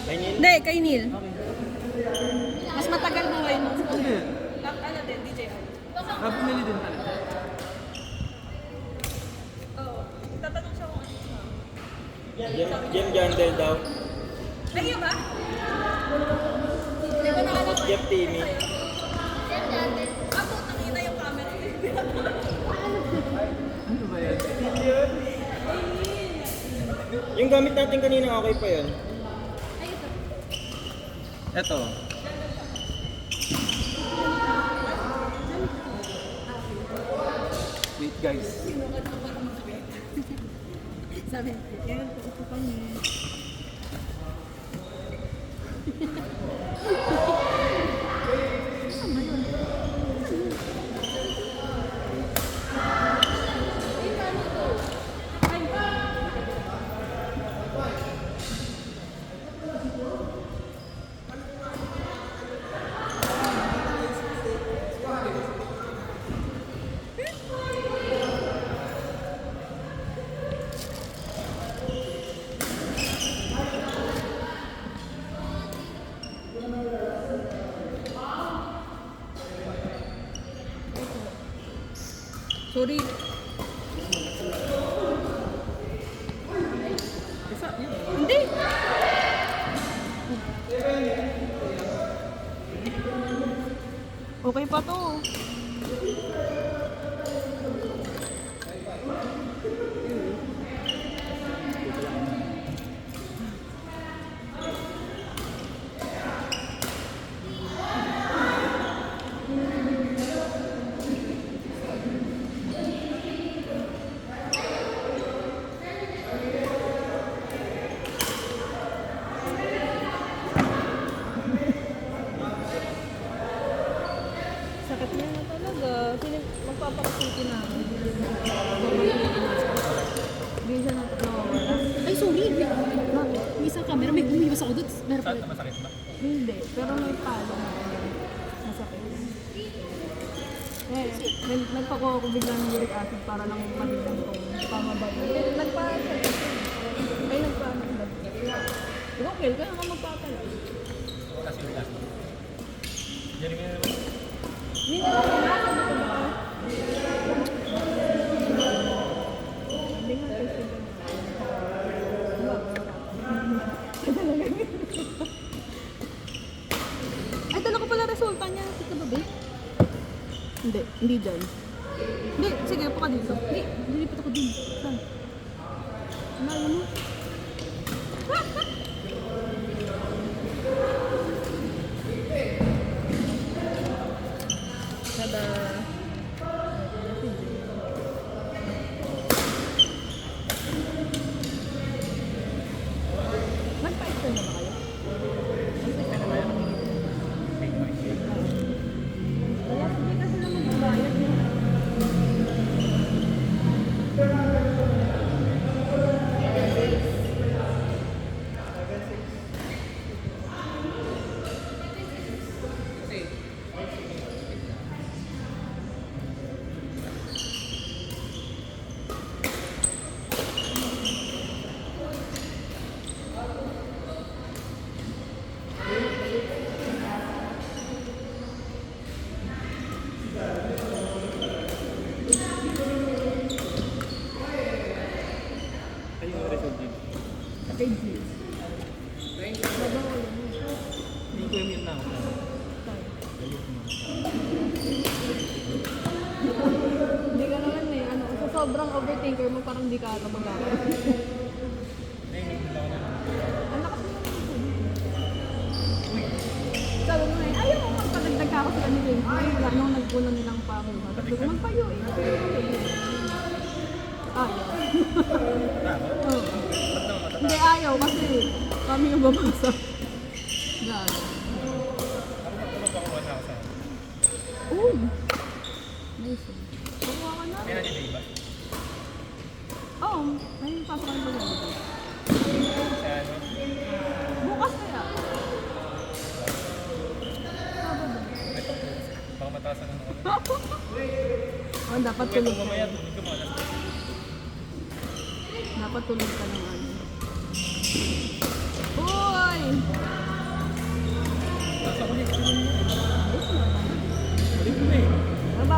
Kay Neil? Hindi, kay Neil. Okay. Mas matagal buhay mo. Hindi. Ano din, DJI. Bumili din talaga. Oo. Tatanong siya kung ano siya. Jim Jandel daw. Ay, yun ba? Hindi ko nakalaman. Jeff Timmy. Ako, nakita yung camera. Ano ba yan? Yung gamit natin kanina, okay pa yun. Eto. Wait guys. Sabi, yan, ito kami. Sorry. Hindi. Okay pa to. Sakit niya na talaga. Sino magpapakasuti na ako? Hindi siya nawawala. Ay, sorry. Bakit? May isang camera, may umiwas ako doon. Meron pala. Masakit ba? Hindi. Pero may palo na. Masakit. Nagpako ako bigla ng uric acid para lang malilang kung tama ba yun. Ay, okay, kaya ka magpapala. Kasi yung last. Diyan nga naman. Hindi na lang yung nasa dito ba? Hindi nga kasi ay, dala ko pala resulta niya. Sige ba, babe? Hindi dyan. Hindi, sige, pa ka dito. Hindi, lilipat ako din. Saan? Ano mo? Tada! Nagpa-extend na ba kayo? Wala, hindi kasi naman magbayad. Ay, yung result din. Kay G. Babawal mo. Hindi ko yung na ako. Hindi ka naman eh. Ano, sa sobrang overthinker mo, parang di ka ata mag-aaral. Ang lakas mo naman ito. Sabi mo eh, ayaw mo magpadagdag ka ako sa kanila eh. Ay, wala nung nagpuno nilang pakuha. Tapos ko, magpayo eh. Ayaw. Oo. Hindi, ayaw kasi kami yung babasa. Gago. Uy! Nice. Pakuha ka na. Kaya natin iba. Oo, may pasok ka na ba? Sa ano? Bukas kaya. Baka matasan ng ako. Oh, dapat Kaya tulog kung ka. mamaya, tuloy ko mga Dapat tulog ka ng ano. Uy!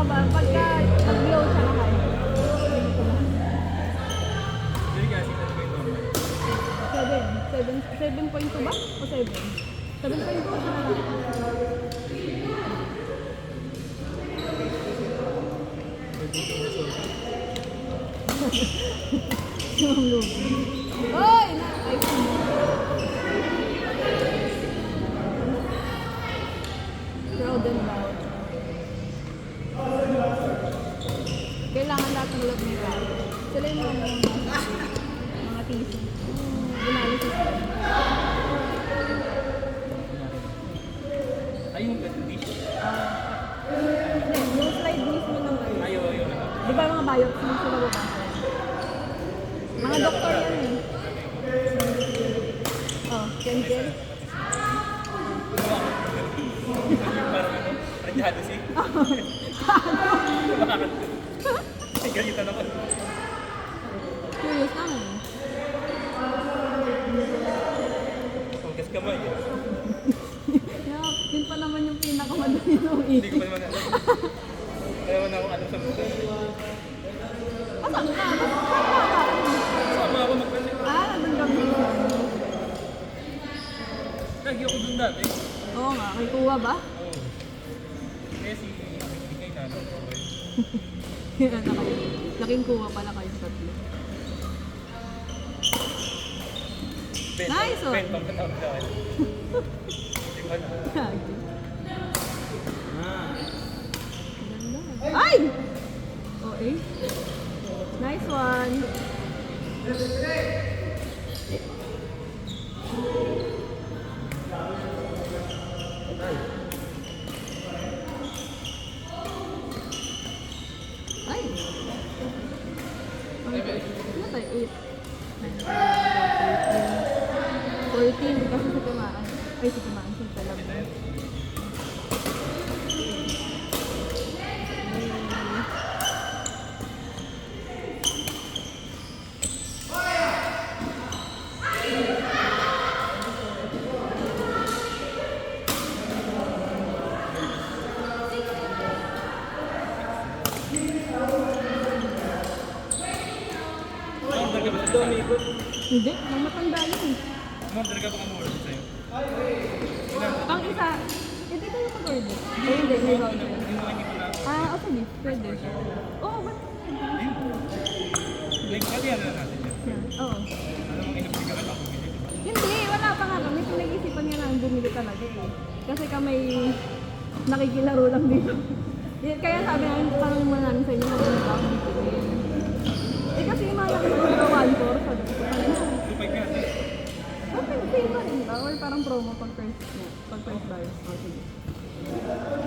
pagka nag-glow siya na high. Uric acid ano ba yung normal? 7.2 ba? O 7? 7.2 siya na lang. Yung lubi. Oy! Ice cream. Proud and loud. Kailangan lahat ng loob nila. Sila yung mga tissue. Analysis. Ay, yung dish. Yung slide mismo ng ano. Ayaw. Di ba mga biopsy sila ba? Mga doktor yan eh. Oh, Kenzel. Parang ano, radyado si. Bakit? Ay, ganito naman. Curious naman eh. Focus ka mo eh. Yeah, yun pa naman yung pinakamadali nung Hindi ko pa naman alam. Kaya mo na akong alam sa mundo. Asan ka? Sama ako magpalik. Nandun kami. Lagi ako dun dati. Oo nga, may kuha ba? Oo. Kaya si Bigay na ano. Yan na kayo. Laking kuha pala kayo sa tatlo. Nice one! Ben, pagkatawag ka. Hindi ko alam. Gagi. Ah. Ganda. Ay! Okay. Nice one. Ay! Ano tayo? 8. 14 kasi sa tamaan. Ay, sa tamaan. Sa tamaan. Order ka ba sa dami? Hindi, may matanda yun eh. Order ka ba ka mo-order sa'yo? Ang isa, hindi kayo mag-order. Hindi, may voucher. Yung mga hindi ko na. O sige, pwede. Oo, ba't? Like, pati ano na natin yan. Yan, oo. Ano mong inabigay ka lang bumili, di ba? Hindi, wala pa nga kami. Pinag-isipan niya na ang bumili talaga eh. Kasi kami nakikilaro lang dito. Kaya sabi namin, parang mga namin sa inyo, mag-ano ba akong bibili. Eh kasi yung mga nakikilaro 1-4, sabi ko, ano? 2.5 nga. Okay, same pa rin ba? Or parang promo pag first niya, pag first buyer. Oh, sige.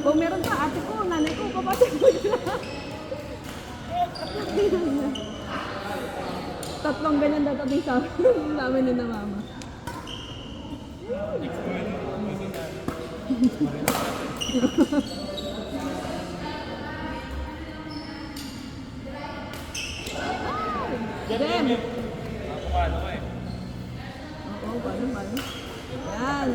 Kung meron pa, ate ko, nanay ko, kapatid ko na. Tatlong ganyan datating sa amin ni na mama. Next ko yun. Dem! Paano ka eh? Oo, paano? Yan!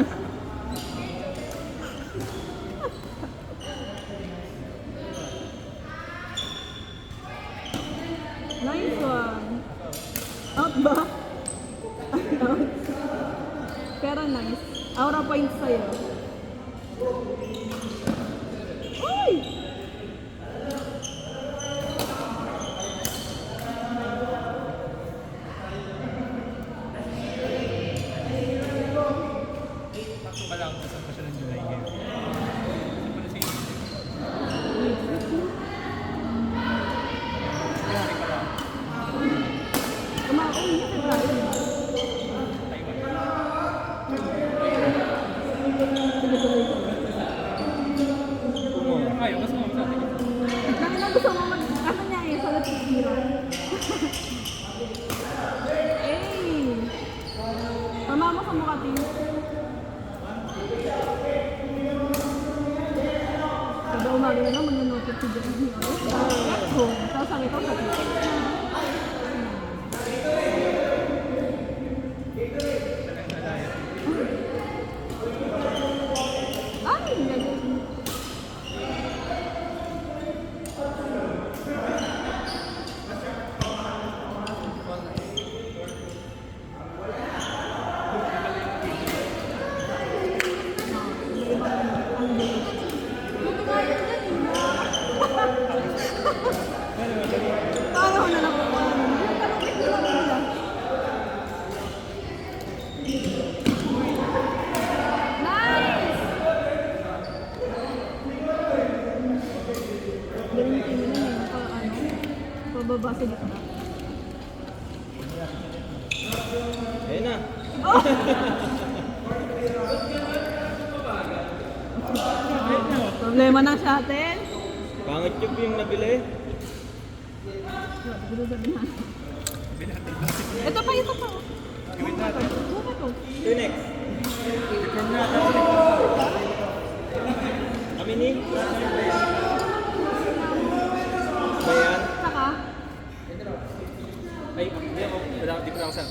Nice one! Out ba? Out. Pero nice. Aura points sa'yo. Uy! Sakto ka lang sa pasyon ng July ngayon. Kasi pala si January pa lang. Kumaon niya kay Brian. Taiwan. Sige, tuloy ko. Ayaw, mas mga sa atin. Nang na gusto mo mag... Ano niya eh, sa Latino. Hey! Tama mo sa mukha, Tim. Kada umaga na lang, mag-notif si Jeremy. Let's home. Tapos ang ito sa ticket na. Ay, galing. Problema na sa atin. Pangit yung nabili. Siguro sabihin na. Sabi natin, bakit Ito pa, ito pa. gawin natin? Buka to. Ito next. Reform natin. Kami ni. Bayan. Saka, Ay, hindi ako. Wala, di ko lang saan.